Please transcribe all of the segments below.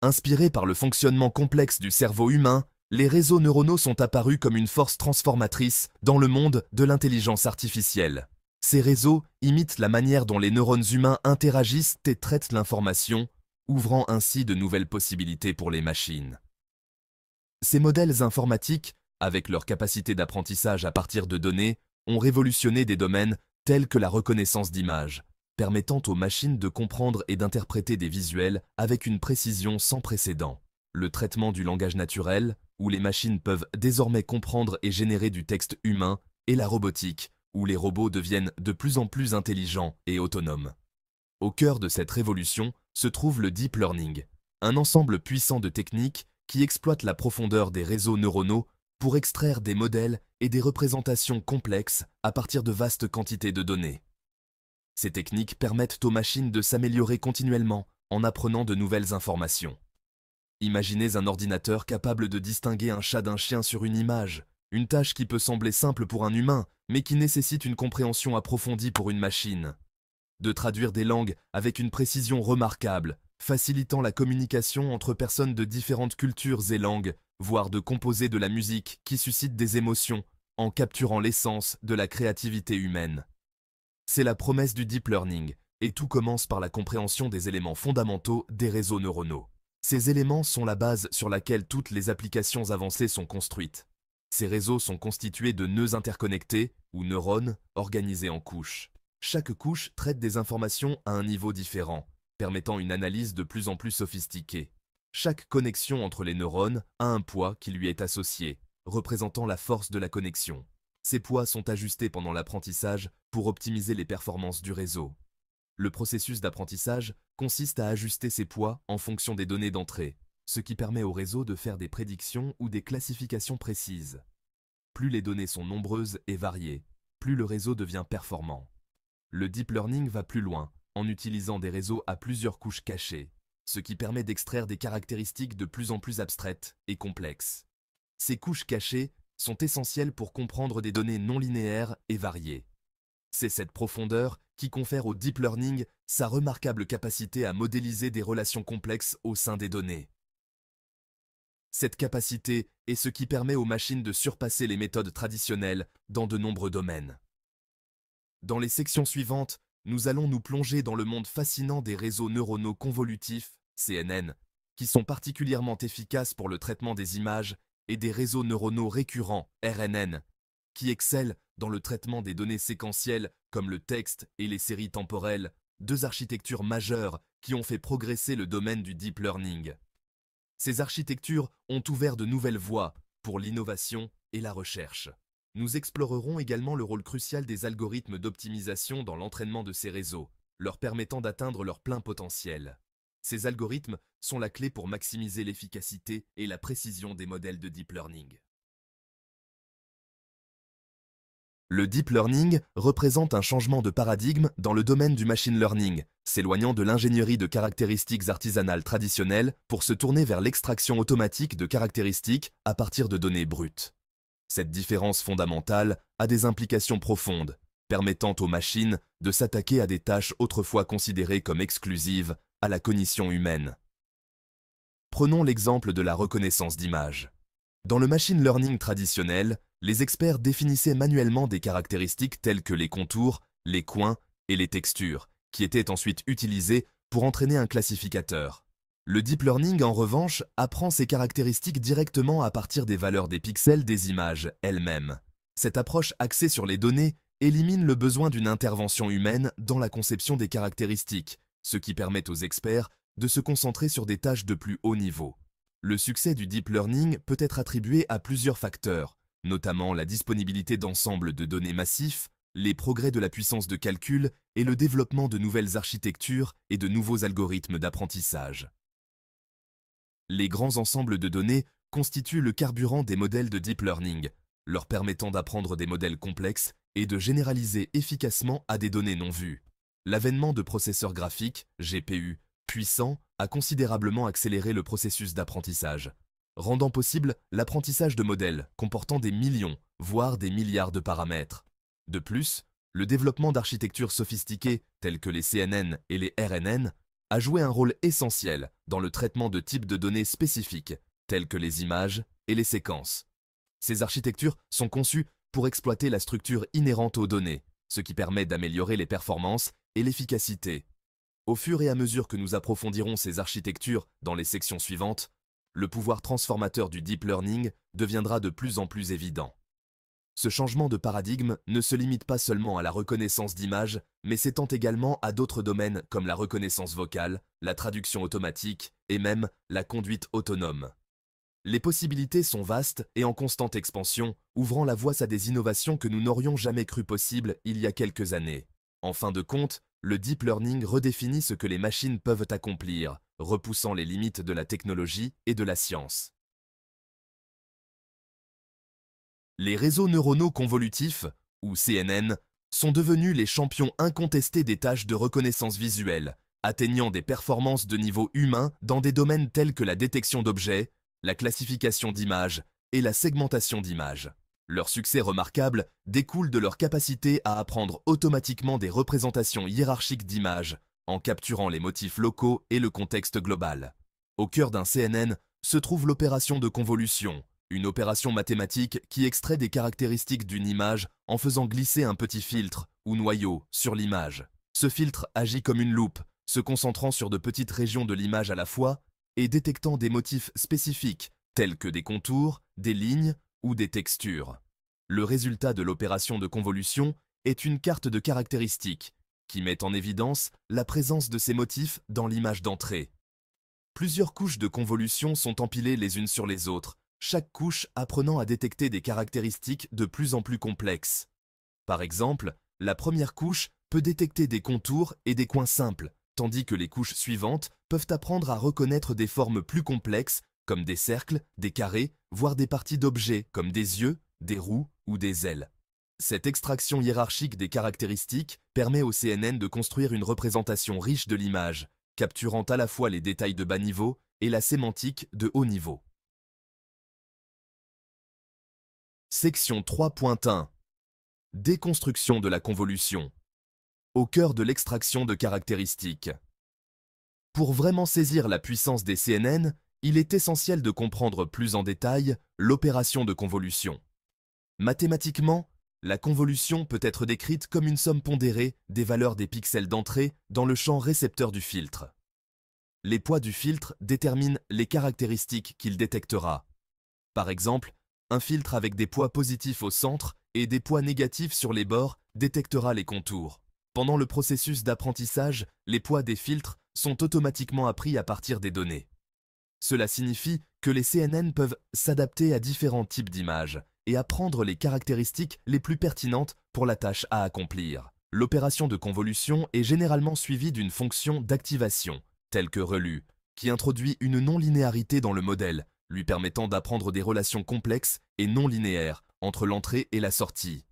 Inspirés par le fonctionnement complexe du cerveau humain, les réseaux neuronaux sont apparus comme une force transformatrice dans le monde de l'intelligence artificielle. Ces réseaux imitent la manière dont les neurones humains interagissent et traitent l'information, ouvrant ainsi de nouvelles possibilités pour les machines. Ces modèles informatiques, avec leur capacité d'apprentissage à partir de données, ont révolutionné des domaines tels que la reconnaissance d'images, permettant aux machines de comprendre et d'interpréter des visuels avec une précision sans précédent. Le traitement du langage naturel, où les machines peuvent désormais comprendre et générer du texte humain, et la robotique, où les robots deviennent de plus en plus intelligents et autonomes. Au cœur de cette révolution se trouve le deep learning, un ensemble puissant de techniques qui exploitent la profondeur des réseaux neuronaux pour extraire des modèles et des représentations complexes à partir de vastes quantités de données. Ces techniques permettent aux machines de s'améliorer continuellement en apprenant de nouvelles informations. Imaginez un ordinateur capable de distinguer un chat d'un chien sur une image, une tâche qui peut sembler simple pour un humain, mais qui nécessite une compréhension approfondie pour une machine. De traduire des langues avec une précision remarquable, facilitant la communication entre personnes de différentes cultures et langues, voire de composer de la musique qui suscite des émotions, en capturant l'essence de la créativité humaine. C'est la promesse du deep learning, et tout commence par la compréhension des éléments fondamentaux des réseaux neuronaux. Ces éléments sont la base sur laquelle toutes les applications avancées sont construites. Ces réseaux sont constitués de nœuds interconnectés, ou neurones, organisés en couches. Chaque couche traite des informations à un niveau différent, permettant une analyse de plus en plus sophistiquée. Chaque connexion entre les neurones a un poids qui lui est associé, représentant la force de la connexion. Ces poids sont ajustés pendant l'apprentissage pour optimiser les performances du réseau. Le processus d'apprentissage consiste à ajuster ces poids en fonction des données d'entrée, ce qui permet au réseau de faire des prédictions ou des classifications précises. Plus les données sont nombreuses et variées, plus le réseau devient performant. Le deep learning va plus loin, en utilisant des réseaux à plusieurs couches cachées, ce qui permet d'extraire des caractéristiques de plus en plus abstraites et complexes. Ces couches cachées sont essentielles pour comprendre des données non linéaires et variées. C'est cette profondeur qui confère au deep learning sa remarquable capacité à modéliser des relations complexes au sein des données. Cette capacité est ce qui permet aux machines de surpasser les méthodes traditionnelles dans de nombreux domaines. Dans les sections suivantes, nous allons nous plonger dans le monde fascinant des réseaux neuronaux convolutifs, CNN, qui sont particulièrement efficaces pour le traitement des images, et des réseaux neuronaux récurrents, RNN, qui excellent dans le traitement des données séquentielles comme le texte et les séries temporelles, deux architectures majeures qui ont fait progresser le domaine du deep learning. Ces architectures ont ouvert de nouvelles voies pour l'innovation et la recherche. Nous explorerons également le rôle crucial des algorithmes d'optimisation dans l'entraînement de ces réseaux, leur permettant d'atteindre leur plein potentiel. Ces algorithmes sont la clé pour maximiser l'efficacité et la précision des modèles de deep learning. Le deep learning représente un changement de paradigme dans le domaine du machine learning, s'éloignant de l'ingénierie de caractéristiques artisanales traditionnelles pour se tourner vers l'extraction automatique de caractéristiques à partir de données brutes. Cette différence fondamentale a des implications profondes, permettant aux machines de s'attaquer à des tâches autrefois considérées comme exclusives à la cognition humaine. Prenons l'exemple de la reconnaissance d'images. Dans le machine learning traditionnel, les experts définissaient manuellement des caractéristiques telles que les contours, les coins et les textures, qui étaient ensuite utilisées pour entraîner un classificateur. Le deep learning, en revanche, apprend ces caractéristiques directement à partir des valeurs des pixels des images elles-mêmes. Cette approche axée sur les données élimine le besoin d'une intervention humaine dans la conception des caractéristiques, ce qui permet aux experts de se concentrer sur des tâches de plus haut niveau. Le succès du deep learning peut être attribué à plusieurs facteurs, notamment la disponibilité d'ensembles de données massifs, les progrès de la puissance de calcul et le développement de nouvelles architectures et de nouveaux algorithmes d'apprentissage. Les grands ensembles de données constituent le carburant des modèles de deep learning, leur permettant d'apprendre des modèles complexes et de généraliser efficacement à des données non vues. L'avènement de processeurs graphiques, GPU, puissants a considérablement accéléré le processus d'apprentissage, rendant possible l'apprentissage de modèles comportant des millions, voire des milliards de paramètres. De plus, le développement d'architectures sophistiquées telles que les CNN et les RNN a joué un rôle essentiel dans le traitement de types de données spécifiques, tels que les images et les séquences. Ces architectures sont conçues pour exploiter la structure inhérente aux données, ce qui permet d'améliorer les performances et l'efficacité. Au fur et à mesure que nous approfondirons ces architectures dans les sections suivantes, le pouvoir transformateur du deep learning deviendra de plus en plus évident. Ce changement de paradigme ne se limite pas seulement à la reconnaissance d'images, mais s'étend également à d'autres domaines comme la reconnaissance vocale, la traduction automatique et même la conduite autonome. Les possibilités sont vastes et en constante expansion, ouvrant la voie à des innovations que nous n'aurions jamais cru possibles il y a quelques années. En fin de compte, le deep learning redéfinit ce que les machines peuvent accomplir, repoussant les limites de la technologie et de la science. Les réseaux neuronaux convolutifs, ou CNN, sont devenus les champions incontestés des tâches de reconnaissance visuelle, atteignant des performances de niveau humain dans des domaines tels que la détection d'objets, la classification d'images et la segmentation d'images. Leur succès remarquable découle de leur capacité à apprendre automatiquement des représentations hiérarchiques d'images, en capturant les motifs locaux et le contexte global. Au cœur d'un CNN se trouve l'opération de convolution, une opération mathématique qui extrait des caractéristiques d'une image en faisant glisser un petit filtre ou noyau sur l'image. Ce filtre agit comme une loupe, se concentrant sur de petites régions de l'image à la fois et détectant des motifs spécifiques tels que des contours, des lignes ou des textures. Le résultat de l'opération de convolution est une carte de caractéristiques qui met en évidence la présence de ces motifs dans l'image d'entrée. Plusieurs couches de convolution sont empilées les unes sur les autres, chaque couche apprenant à détecter des caractéristiques de plus en plus complexes. Par exemple, la première couche peut détecter des contours et des coins simples, tandis que les couches suivantes peuvent apprendre à reconnaître des formes plus complexes comme des cercles, des carrés, voire des parties d'objets comme des yeux, des roues ou des ailes. Cette extraction hiérarchique des caractéristiques permet au CNN de construire une représentation riche de l'image, capturant à la fois les détails de bas niveau et la sémantique de haut niveau. Section 3.1 Déconstruction de la convolution. Au cœur de l'extraction de caractéristiques. Pour vraiment saisir la puissance des CNN, il est essentiel de comprendre plus en détail l'opération de convolution. Mathématiquement, la convolution peut être décrite comme une somme pondérée des valeurs des pixels d'entrée dans le champ récepteur du filtre. Les poids du filtre déterminent les caractéristiques qu'il détectera. Par exemple, un filtre avec des poids positifs au centre et des poids négatifs sur les bords détectera les contours. Pendant le processus d'apprentissage, les poids des filtres sont automatiquement appris à partir des données. Cela signifie que les CNN peuvent s'adapter à différents types d'images et apprendre les caractéristiques les plus pertinentes pour la tâche à accomplir. L'opération de convolution est généralement suivie d'une fonction d'activation, telle que ReLU, qui introduit une non-linéarité dans le modèle, lui permettant d'apprendre des relations complexes et non linéaires entre l'entrée et la sortie.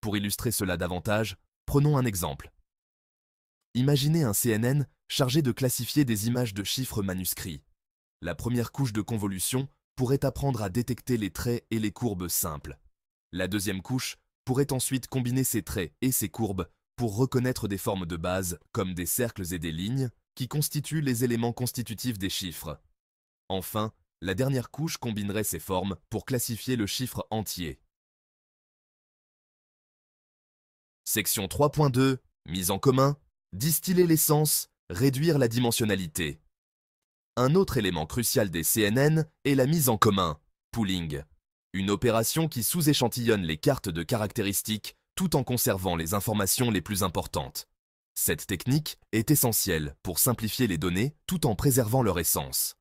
Pour illustrer cela davantage, prenons un exemple. Imaginez un CNN chargé de classifier des images de chiffres manuscrits. La première couche de convolution pourrait apprendre à détecter les traits et les courbes simples. La deuxième couche pourrait ensuite combiner ces traits et ces courbes pour reconnaître des formes de base comme des cercles et des lignes qui constituent les éléments constitutifs des chiffres. Enfin, la dernière couche combinerait ces formes pour classifier le chiffre entier. Section 3.2 Mise en commun. Distiller l'essence, réduire la dimensionnalité. Un autre élément crucial des CNN est la mise en commun, pooling, une opération qui sous-échantillonne les cartes de caractéristiques tout en conservant les informations les plus importantes. Cette technique est essentielle pour simplifier les données tout en préservant leur essence.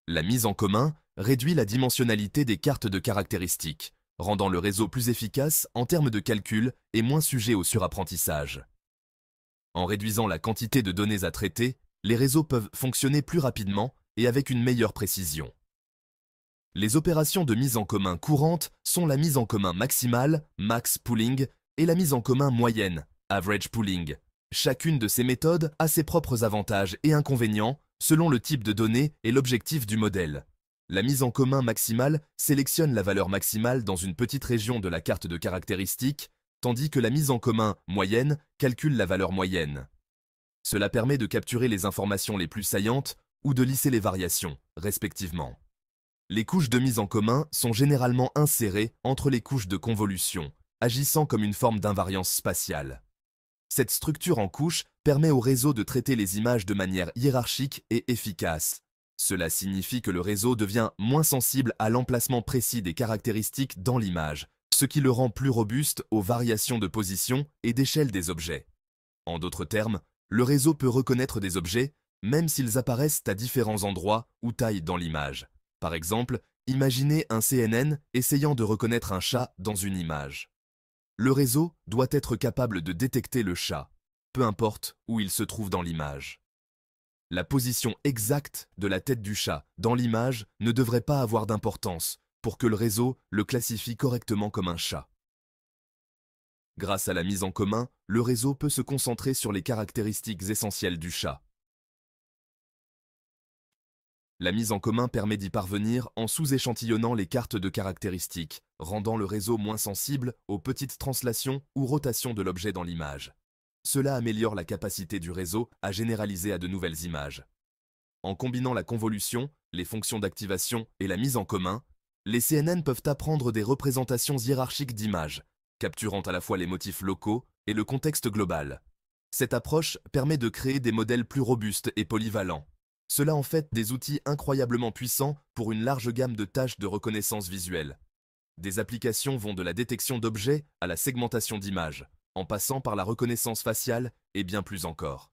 La mise en commun réduit la dimensionnalité des cartes de caractéristiques, rendant le réseau plus efficace en termes de calcul et moins sujet au surapprentissage. En réduisant la quantité de données à traiter, les réseaux peuvent fonctionner plus rapidement et avec une meilleure précision. Les opérations de mise en commun courantes sont la mise en commun maximale, max pooling, et la mise en commun moyenne, average pooling. Chacune de ces méthodes a ses propres avantages et inconvénients selon le type de données et l'objectif du modèle. La mise en commun maximale sélectionne la valeur maximale dans une petite région de la carte de caractéristiques, tandis que la mise en commun moyenne calcule la valeur moyenne. Cela permet de capturer les informations les plus saillantes ou de lisser les variations, respectivement. Les couches de mise en commun sont généralement insérées entre les couches de convolution, agissant comme une forme d'invariance spatiale. Cette structure en couches permet au réseau de traiter les images de manière hiérarchique et efficace. Cela signifie que le réseau devient moins sensible à l'emplacement précis des caractéristiques dans l'image, ce qui le rend plus robuste aux variations de position et d'échelle des objets. En d'autres termes, le réseau peut reconnaître des objets, même s'ils apparaissent à différents endroits ou tailles dans l'image. Par exemple, imaginez un CNN essayant de reconnaître un chat dans une image. Le réseau doit être capable de détecter le chat, peu importe où il se trouve dans l'image. La position exacte de la tête du chat dans l'image ne devrait pas avoir d'importance pour que le réseau le classifie correctement comme un chat. Grâce à la mise en commun, le réseau peut se concentrer sur les caractéristiques essentielles du chat. La mise en commun permet d'y parvenir en sous-échantillonnant les cartes de caractéristiques, rendant le réseau moins sensible aux petites translations ou rotations de l'objet dans l'image. Cela améliore la capacité du réseau à généraliser à de nouvelles images. En combinant la convolution, les fonctions d'activation et la mise en commun, les CNN peuvent apprendre des représentations hiérarchiques d'images, capturant à la fois les motifs locaux et le contexte global. Cette approche permet de créer des modèles plus robustes et polyvalents. Cela en fait des outils incroyablement puissants pour une large gamme de tâches de reconnaissance visuelle. Des applications vont de la détection d'objets à la segmentation d'images, en passant par la reconnaissance faciale et bien plus encore.